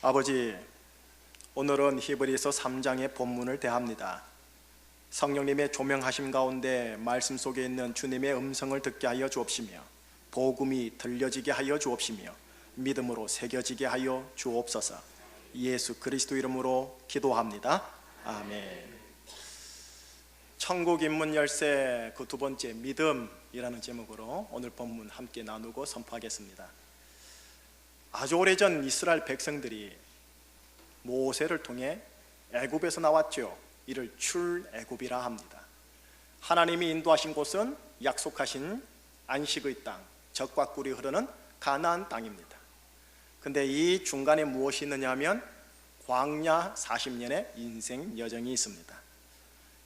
아버지, 오늘은 히브리서 3장의 본문을 대합니다. 성령님의 조명하심 가운데 말씀 속에 있는 주님의 음성을 듣게 하여 주옵시며, 복음이 들려지게 하여 주옵시며, 믿음으로 새겨지게 하여 주옵소서. 예수 그리스도 이름으로 기도합니다. 아멘. 천국 입문 열쇠 그 두 번째, 믿음이라는 제목으로 오늘 본문 함께 나누고 선포하겠습니다. 아주 오래전 이스라엘 백성들이 모세를 통해 애굽에서 나왔죠. 이를 출애굽이라 합니다. 하나님이 인도하신 곳은 약속하신 안식의 땅, 젖과 꿀이 흐르는 가나안 땅입니다. 근데 이 중간에 무엇이 있느냐 하면 광야 40년의 인생 여정이 있습니다.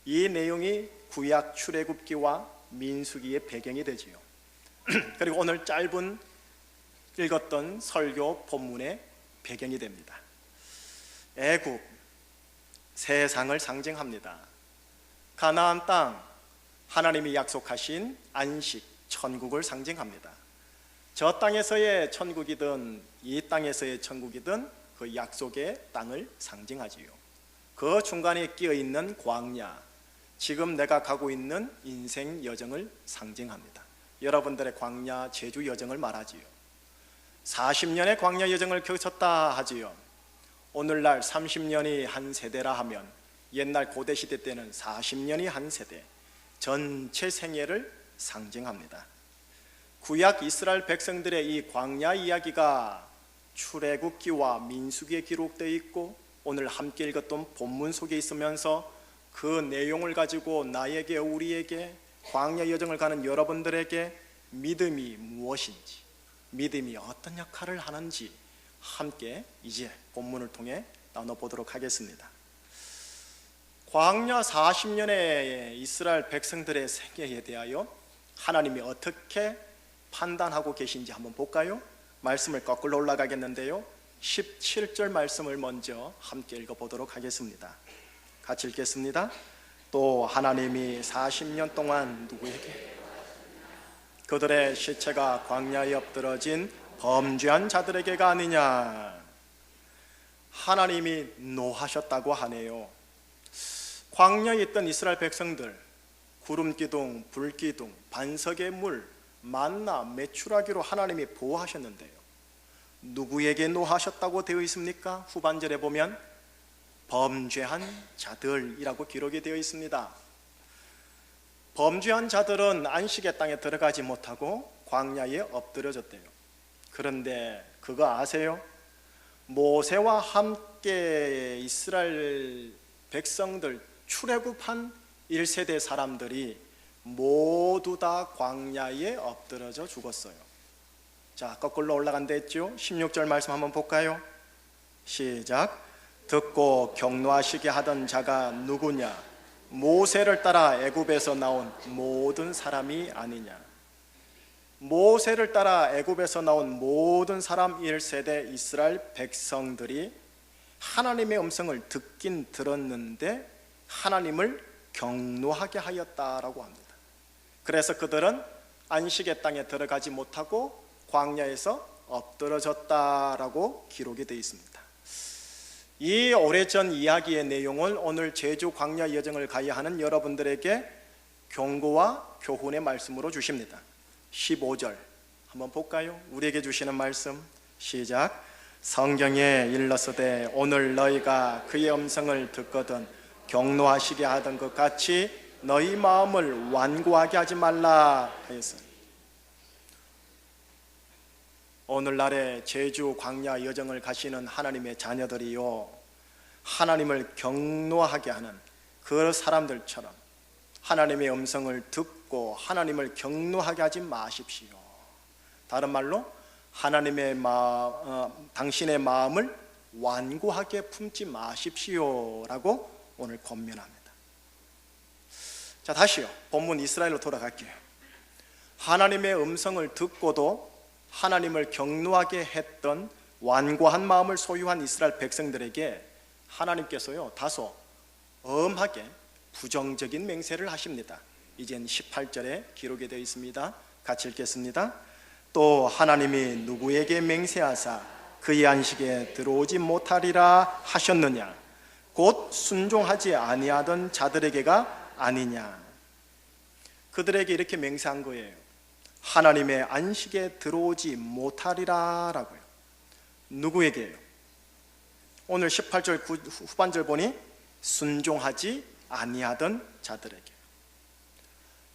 이 내용이 구약 출애굽기와 민수기의 배경이 되지요. 그리고 오늘 짧은 읽었던 설교 본문의 배경이 됩니다. 애굽, 세상을 상징합니다. 가나안 땅, 하나님이 약속하신 안식, 천국을 상징합니다. 저 땅에서의 천국이든 이 땅에서의 천국이든 그 약속의 땅을 상징하지요. 그 중간에 끼어있는 광야, 지금 내가 가고 있는 인생 여정을 상징합니다. 여러분들의 광야 제주 여정을 말하지요. 40년의 광야 여정을 거쳤다 하지요. 오늘날 30년이 한 세대라 하면 옛날 고대 시대 때는 40년이 한 세대, 전체 생애를 상징합니다. 구약 이스라엘 백성들의 이 광야 이야기가 출애굽기와 민수기에 기록되어 있고 오늘 함께 읽었던 본문 속에 있으면서 그 내용을 가지고 나에게, 우리에게, 광야 여정을 가는 여러분들에게 믿음이 무엇인지, 믿음이 어떤 역할을 하는지 함께 이제 본문을 통해 나눠보도록 하겠습니다. 광야 40년의 이스라엘 백성들의 생애에 대하여 하나님이 어떻게 판단하고 계신지 한번 볼까요? 말씀을 거꾸로 올라가겠는데요, 17절 말씀을 먼저 함께 읽어보도록 하겠습니다. 같이 읽겠습니다. 또 하나님이 40년 동안 누구에게? 그들의 시체가 광야에 엎드러진 범죄한 자들에게가 아니냐. 하나님이 노하셨다고 하네요. 광야에 있던 이스라엘 백성들, 구름기둥, 불기둥, 반석의 물, 만나, 메추라기로 하나님이 보호하셨는데요, 누구에게 노하셨다고 되어 있습니까? 후반절에 보면 범죄한 자들이라고 기록이 되어 있습니다. 범죄한 자들은 안식의 땅에 들어가지 못하고 광야에 엎드려졌대요. 그런데 그거 아세요? 모세와 함께 이스라엘 백성들 출애굽한 1세대 사람들이 모두 다 광야에 엎드러져 죽었어요. 자, 거꾸로 올라간다 했죠? 16절 말씀 한번 볼까요? 시작. 듣고 경노하시게 하던 자가 누구냐? 모세를 따라 애굽에서 나온 모든 사람이 아니냐. 모세를 따라 애굽에서 나온 모든 사람 1세대 이스라엘 백성들이 하나님의 음성을 듣긴 들었는데 하나님을 경노하게 하였다라고 합니다. 그래서 그들은 안식의 땅에 들어가지 못하고 광야에서 엎드러졌다라고 기록이 되어 있습니다. 이 오래전 이야기의 내용을 오늘 제주 광야 여정을 가야 하는 여러분들에게 경고와 교훈의 말씀으로 주십니다. 15절 한번 볼까요? 우리에게 주시는 말씀, 시작. 성경에 일렀으되 오늘 너희가 그의 음성을 듣거든 경노하시게 하던 것 같이 너희 마음을 완고하게 하지 말라 하였으니. 오늘날의 제주 광야 여정을 가시는 하나님의 자녀들이요, 하나님을 경노하게 하는 그 사람들처럼 하나님의 음성을 듣고 하나님을 경노하게 하지 마십시오. 다른 말로 하나님의 당신의 마음을 완고하게 품지 마십시오라고 오늘 권면합니다. 자, 다시요, 본문 이스라엘로 돌아갈게요. 하나님의 음성을 듣고도 하나님을 경노하게 했던 완고한 마음을 소유한 이스라엘 백성들에게 하나님께서요 다소 엄하게 부정적인 맹세를 하십니다. 이젠 18절에 기록이 되어 있습니다. 같이 읽겠습니다. 또 하나님이 누구에게 맹세하사 그의 안식에 들어오지 못하리라 하셨느냐? 곧 순종하지 아니하던 자들에게가 아니냐? 그들에게 이렇게 맹세한 거예요. 하나님의 안식에 들어오지 못하리라 라고요. 누구에게요? 오늘 18절 후반절 보니 순종하지 아니하던 자들에게.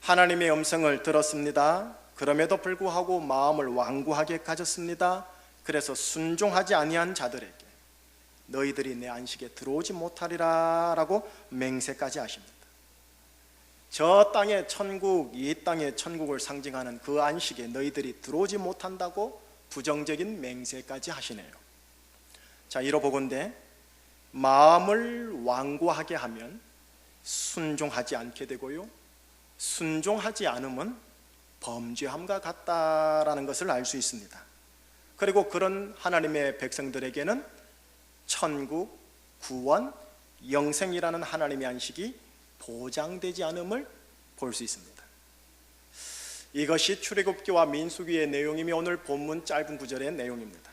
하나님의 음성을 들었습니다. 그럼에도 불구하고 마음을 완고하게 가졌습니다. 그래서 순종하지 아니한 자들에게 너희들이 내 안식에 들어오지 못하리라 라고 맹세까지 하십니다. 저 땅의 천국, 이 땅의 천국을 상징하는 그 안식에 너희들이 들어오지 못한다고 부정적인 맹세까지 하시네요. 자, 이로보건대 마음을 완고하게 하면 순종하지 않게 되고요, 순종하지 않으면 범죄함과 같다라는 것을 알 수 있습니다. 그리고 그런 하나님의 백성들에게는 천국, 구원, 영생이라는 하나님의 안식이 보장되지 않음을 볼 수 있습니다. 이것이 출애굽기와 민수기의 내용이며 오늘 본문 짧은 구절의 내용입니다.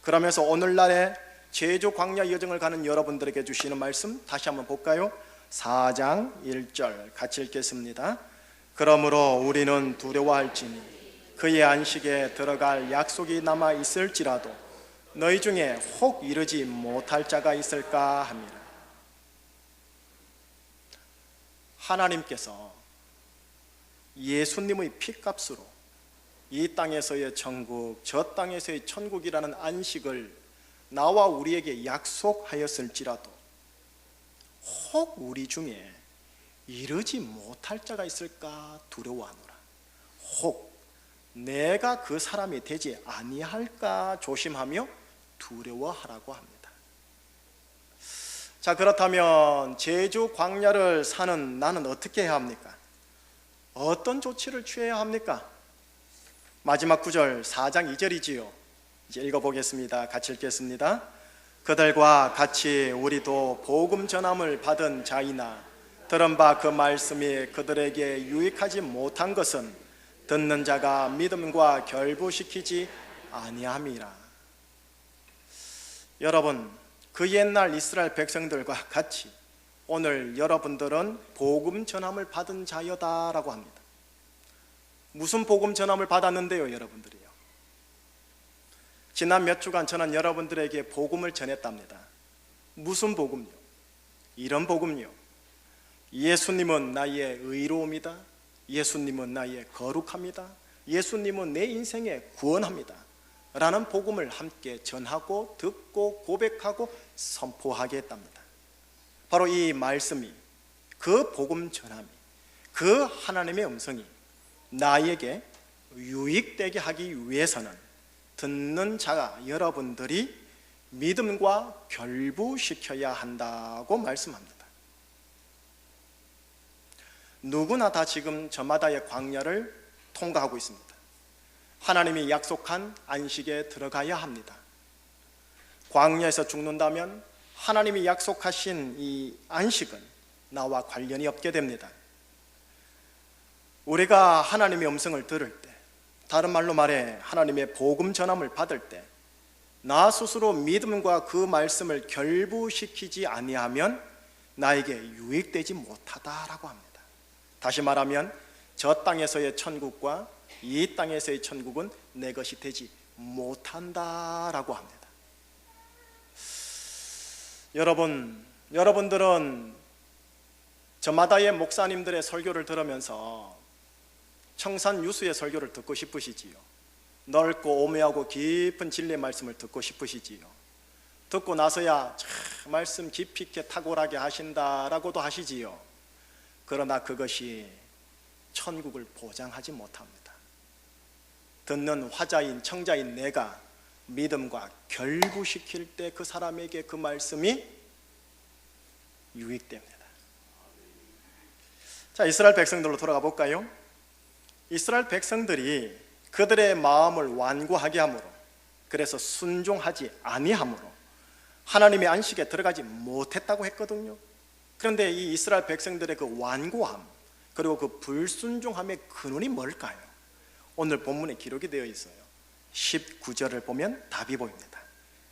그러면서 오늘날의 제주 광야 여정을 가는 여러분들에게 주시는 말씀 다시 한번 볼까요? 4장 1절 같이 읽겠습니다. 그러므로 우리는 두려워할지니 그의 안식에 들어갈 약속이 남아 있을지라도 너희 중에 혹 이르지 못할 자가 있을까 합니다. 하나님께서 예수님의 피값으로 이 땅에서의 천국, 저 땅에서의 천국이라는 안식을 나와 우리에게 약속하였을지라도 혹 우리 중에 이르지 못할 자가 있을까 두려워하노라. 혹 내가 그 사람이 되지 아니할까 조심하며 두려워하라고 합니다. 자, 그렇다면 제주 광야를 사는 나는 어떻게 해야 합니까? 어떤 조치를 취해야 합니까? 마지막 구절 4장 2절이지요. 이제 읽어보겠습니다. 같이 읽겠습니다. 그들과 같이 우리도 복음 전함을 받은 자이나 들은 바 그 말씀이 그들에게 유익하지 못한 것은 듣는 자가 믿음과 결부시키지 아니함이라. 여러분, 그 옛날 이스라엘 백성들과 같이 오늘 여러분들은 복음 전함을 받은 자여다라고 합니다. 무슨 복음 전함을 받았는데요, 여러분들이요? 지난 몇 주간 저는 여러분들에게 복음을 전했답니다. 무슨 복음요? 이런 복음요. 예수님은 나의 의로움이다. 예수님은 나의 거룩함이다. 예수님은 내 인생에 구원합니다. 라는 복음을 함께 전하고 듣고 고백하고 선포하게 했답니다. 바로 이 말씀이, 그 복음 전함이, 그 하나님의 음성이 나에게 유익되게 하기 위해서는 듣는 자가 여러분들이 믿음과 결부시켜야 한다고 말씀합니다. 누구나 다 지금 저마다의 광야를 통과하고 있습니다. 하나님이 약속한 안식에 들어가야 합니다. 광야에서 죽는다면 하나님이 약속하신 이 안식은 나와 관련이 없게 됩니다. 우리가 하나님의 음성을 들을 때, 다른 말로 말해 하나님의 복음 전함을 받을 때 나 스스로 믿음과 그 말씀을 결부시키지 아니하면 나에게 유익되지 못하다라고 합니다. 다시 말하면 저 땅에서의 천국과 이 땅에서의 천국은 내 것이 되지 못한다라고 합니다. 여러분들은 저마다의 목사님들의 설교를 들으면서 청산 유수의 설교를 듣고 싶으시지요. 넓고 오묘하고 깊은 진리의 말씀을 듣고 싶으시지요. 듣고 나서야 참 말씀 깊이 있게 탁월하게 하신다라고도 하시지요. 그러나 그것이 천국을 보장하지 못합니다. 듣는 화자인 청자인 내가 믿음과 결부시킬 때 그 사람에게 그 말씀이 유익됩니다. 자, 이스라엘 백성들로 돌아가 볼까요? 이스라엘 백성들이 그들의 마음을 완고하게 함으로, 그래서 순종하지 아니함으로 하나님의 안식에 들어가지 못했다고 했거든요. 그런데 이 이스라엘 백성들의 그 완고함, 그리고 그 불순종함의 근원이 뭘까요? 오늘 본문에 기록이 되어 있어요. 19절을 보면 답이 보입니다.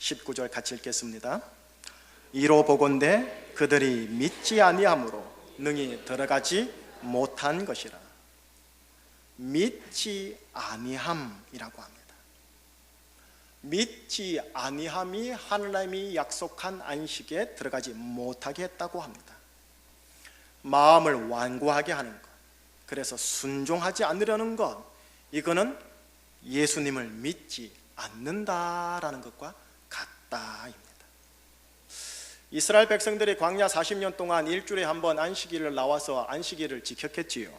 19절 같이 읽겠습니다. 이로 보건대 그들이 믿지 아니함으로 능히 들어가지 못한 것이라. 믿지 아니함이라고 합니다. 믿지 아니함이 하나님이 약속한 안식에 들어가지 못하게 했다고 합니다. 마음을 완고하게 하는 것, 그래서 순종하지 않으려는 것, 이거는 예수님을 믿지 않는다라는 것과 같다입니다. 이스라엘 백성들이 광야 40년 동안 일주일에 한 번 안식일을 나와서 안식일을 지켰겠지요.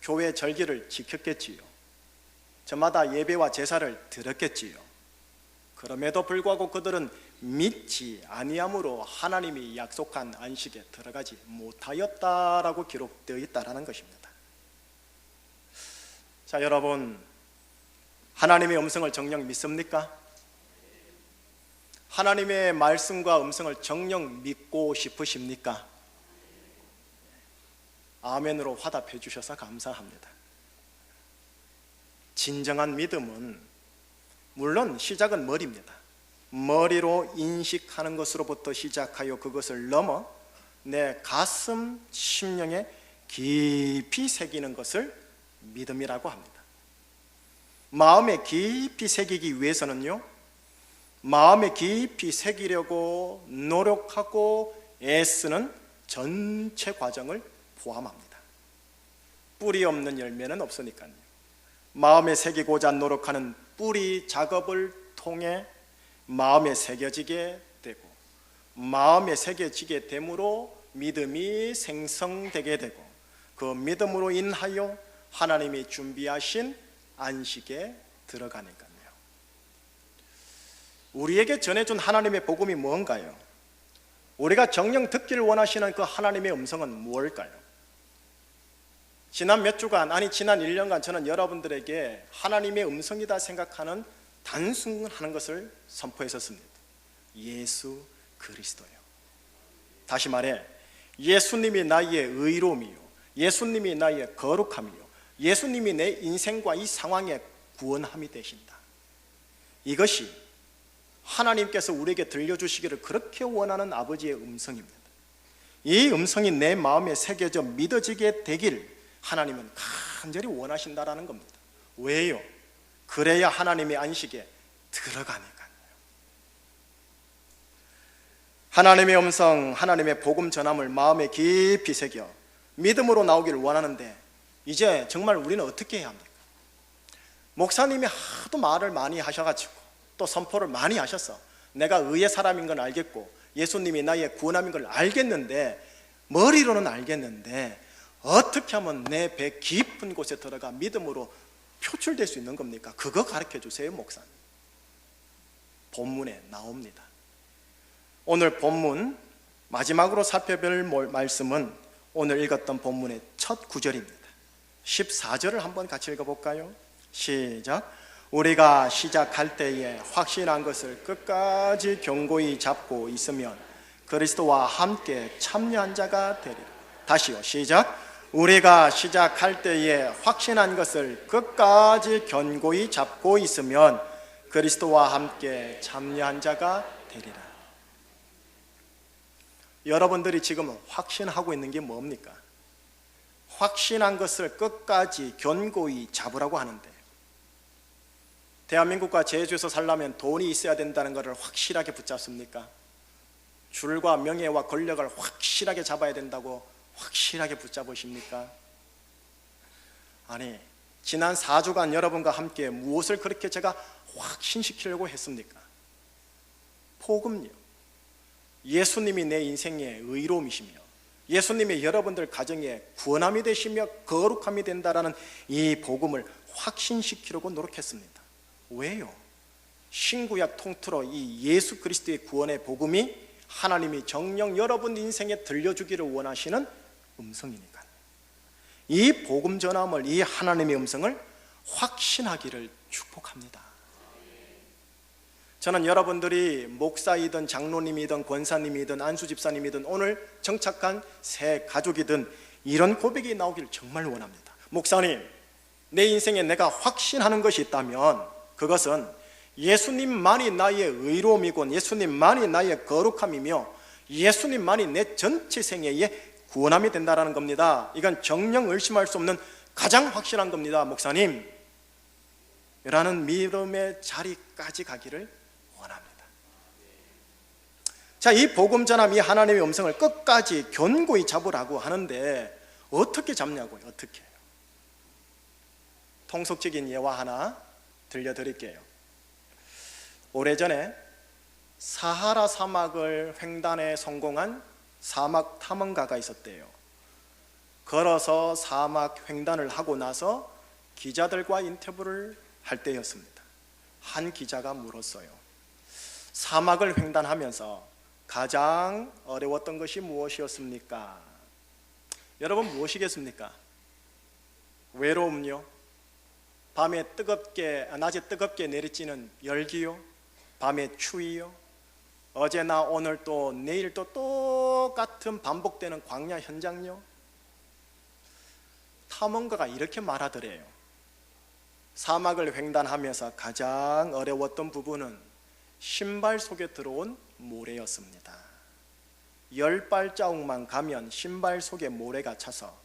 교회 절기를 지켰겠지요. 저마다 예배와 제사를 드렸겠지요. 그럼에도 불구하고 그들은 믿지 아니함으로 하나님이 약속한 안식에 들어가지 못하였다라고 기록되어 있다라는 것입니다. 자, 여러분, 하나님의 음성을 정녕 믿습니까? 하나님의 말씀과 음성을 정녕 믿고 싶으십니까? 아멘으로 화답해 주셔서 감사합니다. 진정한 믿음은 물론 시작은 머리입니다. 머리로 인식하는 것으로부터 시작하여 그것을 넘어 내 가슴, 심령에 깊이 새기는 것을 믿음이라고 합니다. 마음에 깊이 새기기 위해서는요, 마음에 깊이 새기려고 노력하고 애쓰는 전체 과정을 포함합니다. 뿌리 없는 열매는 없으니까요. 마음에 새기고자 노력하는 뿌리 작업을 통해 마음에 새겨지게 되고, 마음에 새겨지게 됨으로 믿음이 생성되게 되고, 그 믿음으로 인하여 하나님이 준비하신 안식에 들어가니까요. 우리에게 전해준 하나님의 복음이 뭔가요? 우리가 정녕 듣기를 원하시는 그 하나님의 음성은 무엇일까요? 지난 몇 주간, 아니 지난 1년간 저는 여러분들에게 하나님의 음성이다 생각하는 단순하는 것을 선포했었습니다. 예수 그리스도요. 다시 말해, 예수님이 나의 의로움이요, 예수님이 나의 거룩함이요, 예수님이 내 인생과 이 상황의 구원함이 되신다. 이것이 하나님께서 우리에게 들려주시기를 그렇게 원하는 아버지의 음성입니다. 이 음성이 내 마음에 새겨져 믿어지게 되길 하나님은 간절히 원하신다라는 겁니다. 왜요? 그래야 하나님의 안식에 들어가니까요. 하나님의 음성, 하나님의 복음 전함을 마음에 깊이 새겨 믿음으로 나오기를 원하는데, 이제 정말 우리는 어떻게 해야 합니까? 목사님이 하도 말을 많이 하셔가지고 또 선포를 많이 하셔서 내가 의의 사람인 건 알겠고 예수님이 나의 구원함인 걸 알겠는데, 머리로는 알겠는데 어떻게 하면 내 배 깊은 곳에 들어가 믿음으로 표출될 수 있는 겁니까? 그거 가르쳐 주세요, 목사님. 본문에 나옵니다. 오늘 본문 마지막으로 살펴볼 말씀은 오늘 읽었던 본문의 첫 구절입니다. 14절을 한번 같이 읽어볼까요? 시작. 우리가 시작할 때에 확신한 것을 끝까지 견고히 잡고 있으면 그리스도와 함께 참여한 자가 되리라. 다시요, 시작. 우리가 시작할 때에 확신한 것을 끝까지 견고히 잡고 있으면 그리스도와 함께 참여한 자가 되리라. 여러분들이 지금 확신하고 있는 게 뭡니까? 확신한 것을 끝까지 견고히 잡으라고 하는데, 대한민국과 제주에서 살려면 돈이 있어야 된다는 것을 확실하게 붙잡습니까? 줄과 명예와 권력을 확실하게 잡아야 된다고 확실하게 붙잡으십니까? 아니, 지난 4주간 여러분과 함께 무엇을 그렇게 제가 확신시키려고 했습니까? 복음요. 예수님이 내 인생의 의로움이시며 예수님이 여러분들 가정의 구원함이 되시며 거룩함이 된다라는 이 복음을 확신시키려고 노력했습니다. 왜요? 신구약 통틀어 이 예수 그리스도의 구원의 복음이 하나님이 정녕 여러분 인생에 들려주기를 원하시는 음성이니까, 이 복음 전함을, 이 하나님의 음성을 확신하기를 축복합니다. 저는 여러분들이 목사이든 장로님이든 권사님이든 안수집사님이든 오늘 정착한 새 가족이든 이런 고백이 나오기를 정말 원합니다. 목사님, 내 인생에 내가 확신하는 것이 있다면 그것은 예수님만이 나의 의로움이고 예수님만이 나의 거룩함이며 예수님만이 내 전체 생애의 구원함이 된다는 겁니다. 이건 정령 의심할 수 없는 가장 확실한 겁니다, 목사님. 라는 믿음의 자리까지 가기를 원합니다. 자, 이 복음 전함, 이 하나님의 음성을 끝까지 견고히 잡으라고 하는데 어떻게 잡냐고요? 어떻게 해요? 통속적인 예화 하나 들려드릴게요. 오래전에 사하라 사막을 횡단에 성공한 사막 탐험가가 있었대요. 걸어서 사막 횡단을 하고 나서 기자들과 인터뷰를 할 때였습니다. 한 기자가 물었어요. 사막을 횡단하면서 가장 어려웠던 것이 무엇이었습니까? 여러분, 무엇이겠습니까? 외로움요? 낮에 뜨겁게 내리쬐는 열기요? 밤의 추위요? 어제나 오늘 또 내일 또 똑같은 반복되는 광야 현장요? 탐험가가 이렇게 말하더래요. 사막을 횡단하면서 가장 어려웠던 부분은 신발 속에 들어온 모래였습니다. 10발자국만 가면 신발 속에 모래가 차서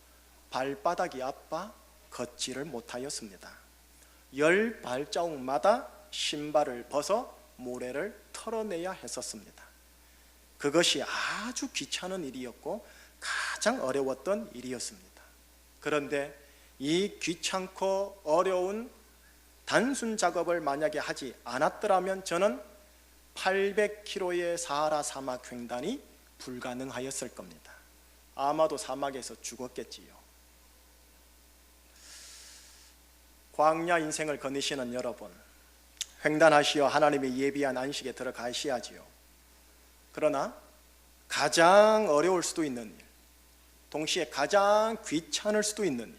발바닥이 아파 걷지를 못하였습니다. 10발자국마다 신발을 벗어 모래를 털어내야 했었습니다. 그것이 아주 귀찮은 일이었고 가장 어려웠던 일이었습니다. 그런데 이 귀찮고 어려운 단순 작업을 만약에 하지 않았더라면 저는 800km의 사하라 사막 횡단이 불가능하였을 겁니다. 아마도 사막에서 죽었겠지요. 광야 인생을 거니시는 여러분, 횡단하시어 하나님의 예비한 안식에 들어가셔야지요. 그러나 가장 어려울 수도 있는 일, 동시에 가장 귀찮을 수도 있는 일,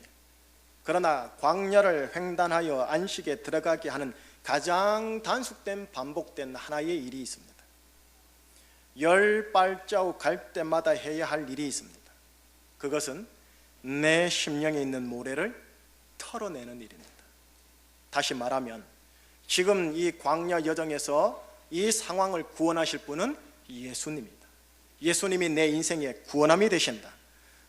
그러나 광야를 횡단하여 안식에 들어가게 하는 가장 단축된 반복된 하나의 일이 있습니다. 10발자국 갈 때마다 해야 할 일이 있습니다. 그것은 내 심령에 있는 모래를 털어내는 일입니다. 다시 말하면 지금 이 광야 여정에서 이 상황을 구원하실 분은 예수님입니다. 예수님이 내 인생의 구원함이 되신다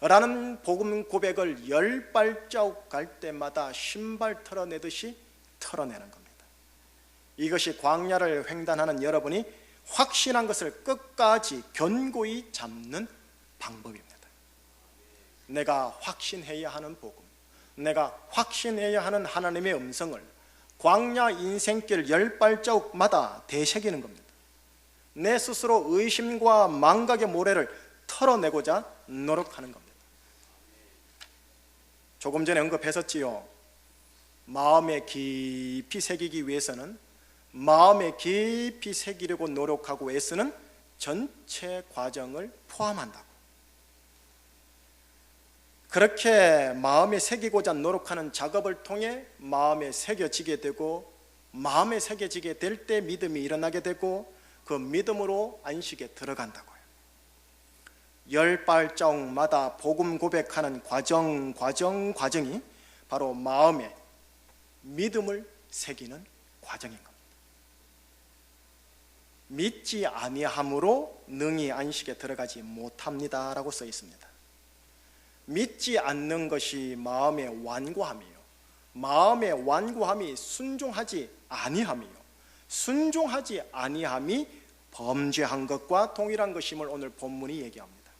라는 복음 고백을 10발자국 갈 때마다 신발 털어내듯이 털어내는 겁니다. 이것이 광야를 횡단하는 여러분이 확신한 것을 끝까지 견고히 잡는 방법입니다. 내가 확신해야 하는 복음, 내가 확신해야 하는 하나님의 음성을 광야 인생길 10발자국마다 되새기는 겁니다. 내 스스로 의심과 망각의 모래를 털어내고자 노력하는 겁니다. 조금 전에 언급했었지요. 마음에 깊이 새기기 위해서는 마음에 깊이 새기려고 노력하고 애쓰는 전체 과정을 포함한다고. 그렇게 마음에 새기고자 노력하는 작업을 통해 마음에 새겨지게 되고, 마음에 새겨지게 될 때 믿음이 일어나게 되고, 그 믿음으로 안식에 들어간다고요. 10발자국마다 복음 고백하는 과정이 바로 마음에 믿음을 새기는 과정인 겁니다. 믿지 아니함으로 능히 안식에 들어가지 못합니다 라고 써 있습니다. 믿지 않는 것이 마음의 완고함이요, 마음의 완고함이 순종하지 아니함이요, 순종하지 아니함이 범죄한 것과 동일한 것임을 오늘 본문이 얘기합니다.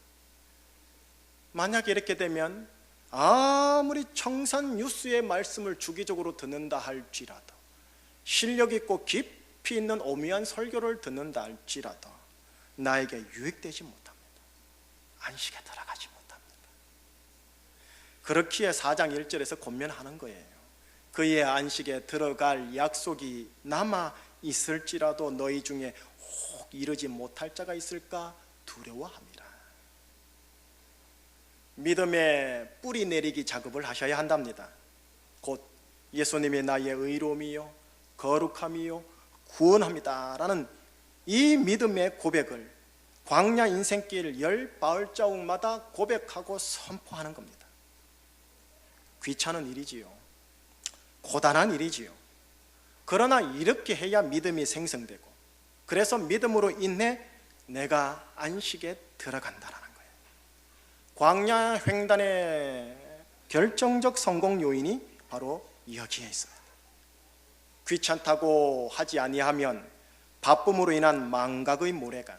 만약에 이렇게 되면 아무리 청산 유수의 말씀을 주기적으로 듣는다 할지라도, 실력 있고 깊이 있는 오묘한 설교를 듣는다 할지라도 나에게 유익되지 못합니다. 안식에 들어가지 못합니다. 그렇기에 4장 1절에서 권면하는 거예요. 그의 안식에 들어갈 약속이 남아 있을지라도 너희 중에 혹 이르지 못할 자가 있을까 두려워함이라. 믿음의 뿌리 내리기 작업을 하셔야 한답니다. 곧 예수님이 나의 의로움이요 거룩함이요 구원합니다 라는 이 믿음의 고백을 광야 인생길 10발자국마다 고백하고 선포하는 겁니다. 귀찮은 일이지요, 고단한 일이지요, 그러나 이렇게 해야 믿음이 생성되고, 그래서 믿음으로 인해 내가 안식에 들어간다라는 거예요. 광야 횡단의 결정적 성공 요인이 바로 여기에 있습니다. 귀찮다고 하지 아니하면 바쁨으로 인한 망각의 모래가,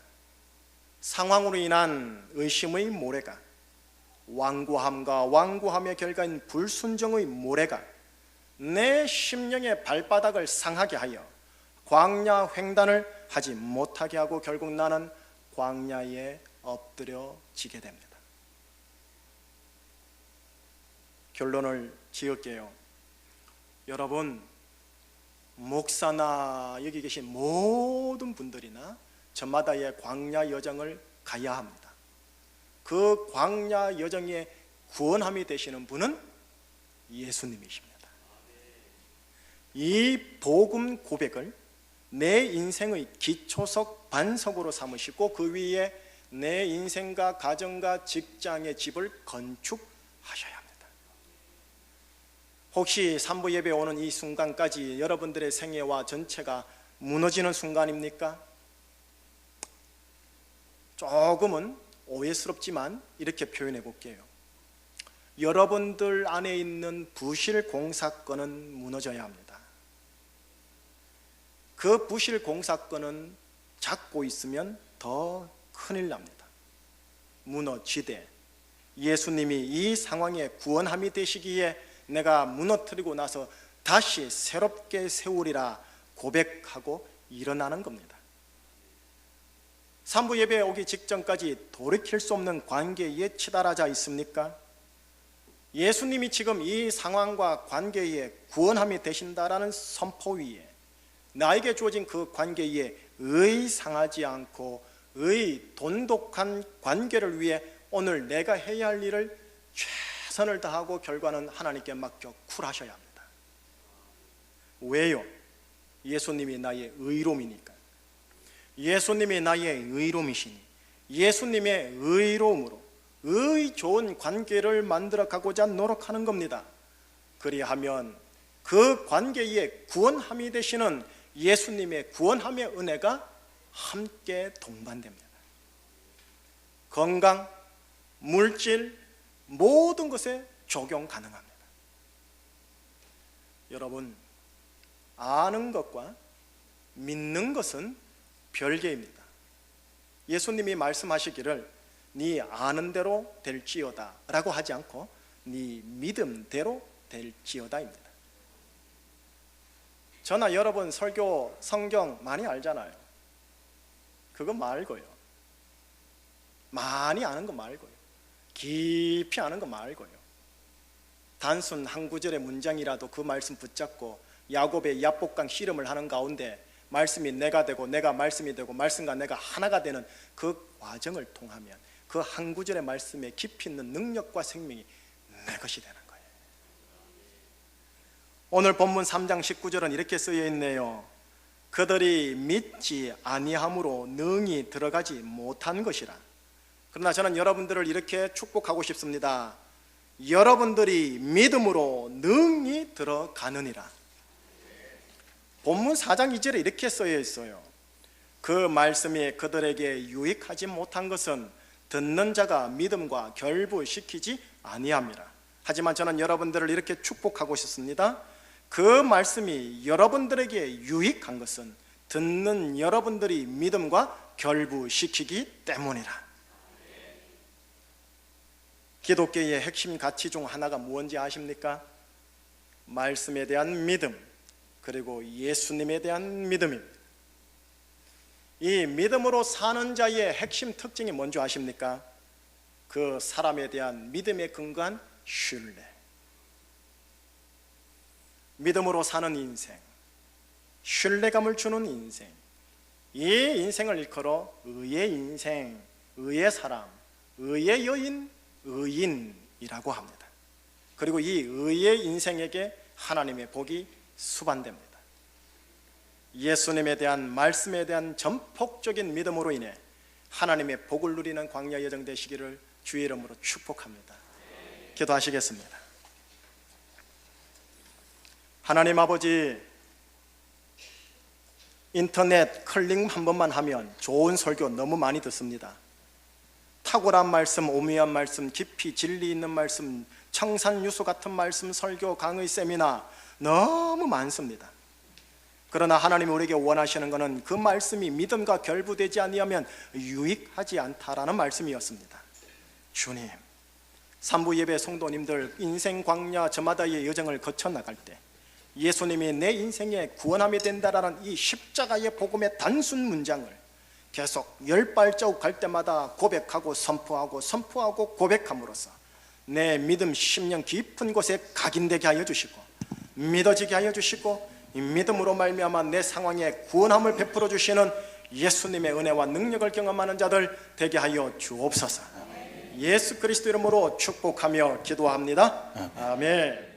상황으로 인한 의심의 모래가, 완고함과 완고함의 결과인 불순종의 모래가 내 심령의 발바닥을 상하게 하여 광야 횡단을 하지 못하게 하고 결국 나는 광야에 엎드려지게 됩니다. 결론을 지을게요. 여러분, 목사나 여기 계신 모든 분들이나 저마다의 광야 여정을 가야 합니다. 그 광야 여정의 구원함이 되시는 분은 예수님이십니다. 이 복음 고백을 내 인생의 기초석 반석으로 삼으시고 그 위에 내 인생과 가정과 직장의 집을 건축하셔야 합니다. 혹시 3부 예배 오는 이 순간까지 여러분들의 생애와 전체가 무너지는 순간입니까? 조금은 오해스럽지만 이렇게 표현해 볼게요. 여러분들 안에 있는 부실 공사건은 무너져야 합니다. 그 부실 공사건은 잡고 있으면 더 큰일 납니다. 무너지되 예수님이 이 상황에 구원함이 되시기에 내가 무너뜨리고 나서 다시 새롭게 세우리라 고백하고 일어나는 겁니다. 3부 예배에 오기 직전까지 돌이킬 수 없는 관계에 치달아져 있습니까? 예수님이 지금 이 상황과 관계에 구원함이 되신다라는 선포 위에 나에게 주어진 그 관계에 의상하지 않고 돈독한 관계를 위해 오늘 내가 해야 할 일을 최선을 다하고 결과는 하나님께 맡겨 쿨하셔야 합니다. 왜요? 예수님이 나의 의로움이니까. 예수님이 나의 의로움이시니 예수님의 의로움으로 의 좋은 관계를 만들어 가고자 노력하는 겁니다. 그리하면 그 관계에 구원함이 되시는 예수님의 구원함의 은혜가 함께 동반됩니다. 건강, 물질, 모든 것에 적용 가능합니다. 여러분, 아는 것과 믿는 것은 별개입니다. 예수님이 말씀하시기를 네 아는 대로 될지어다 라고 하지 않고 네 믿음대로 될지어다입니다. 저나 여러분 설교, 성경 많이 알잖아요. 그거 말고요, 많이 아는 거 말고요, 깊이 아는 거 말고요, 단순 한 구절의 문장이라도 그 말씀 붙잡고 야곱의 야복강 씨름을 하는 가운데 말씀이 내가 되고 내가 말씀이 되고 말씀과 내가 하나가 되는 그 과정을 통하면 그 한 구절의 말씀에 깊이 있는 능력과 생명이 내 것이 되는 거예요. 오늘 본문 3장 19절은 이렇게 쓰여 있네요. 그들이 믿지 아니함으로 능히 들어가지 못한 것이라. 그러나 저는 여러분들을 이렇게 축복하고 싶습니다. 여러분들이 믿음으로 능히 들어가느니라. 본문 4장 2절에 이렇게 쓰여 있어요. 그 말씀이 그들에게 유익하지 못한 것은 듣는 자가 믿음과 결부시키지 아니함이라. 하지만 저는 여러분들을 이렇게 축복하고 싶습니다. 그 말씀이 여러분들에게 유익한 것은 듣는 여러분들이 믿음과 결부시키기 때문이라. 기독교의 핵심 가치 중 하나가 무엇인지 아십니까? 말씀에 대한 믿음, 그리고 예수님에 대한 믿음입니다. 이 믿음으로 사는 자의 핵심 특징이 뭔지 아십니까? 그 사람에 대한 믿음에 근거한 신뢰. 믿음으로 사는 인생, 신뢰감을 주는 인생, 이 인생을 일컬어 의의 인생, 의의 사람, 의의 여인, 의인이라고 합니다. 그리고 이 의의 인생에게 하나님의 복이 수반됩니다. 예수님에 대한 말씀에 대한 전폭적인 믿음으로 인해 하나님의 복을 누리는 광야 여정 되시기를 주의 이름으로 축복합니다. 기도하시겠습니다. 하나님 아버지, 인터넷 클릭 한 번만 하면 좋은 설교 너무 많이 듣습니다. 탁월한 말씀, 오묘한 말씀, 깊이 진리 있는 말씀, 청산유수 같은 말씀, 설교, 강의, 세미나 너무 많습니다. 그러나 하나님이 우리에게 원하시는 것은 그 말씀이 믿음과 결부되지 아니하면 유익하지 않다라는 말씀이었습니다. 주님, 산부 예배 성도님들 인생 광야 저마다의 여정을 거쳐 나갈 때 예수님이 내 인생에 구원함이 된다라는 이 십자가의 복음의 단순 문장을 계속 10발자국 갈 때마다 고백하고 선포하고 고백함으로써 내 믿음 심령 깊은 곳에 각인되게 하여 주시고 믿어지게 하여 주시고 이 믿음으로 말미암아 내 상황에 구원함을 베풀어 주시는 예수님의 은혜와 능력을 경험하는 자들 되게 하여 주옵소서. 예수 그리스도 이름으로 축복하며 기도합니다. 아멘.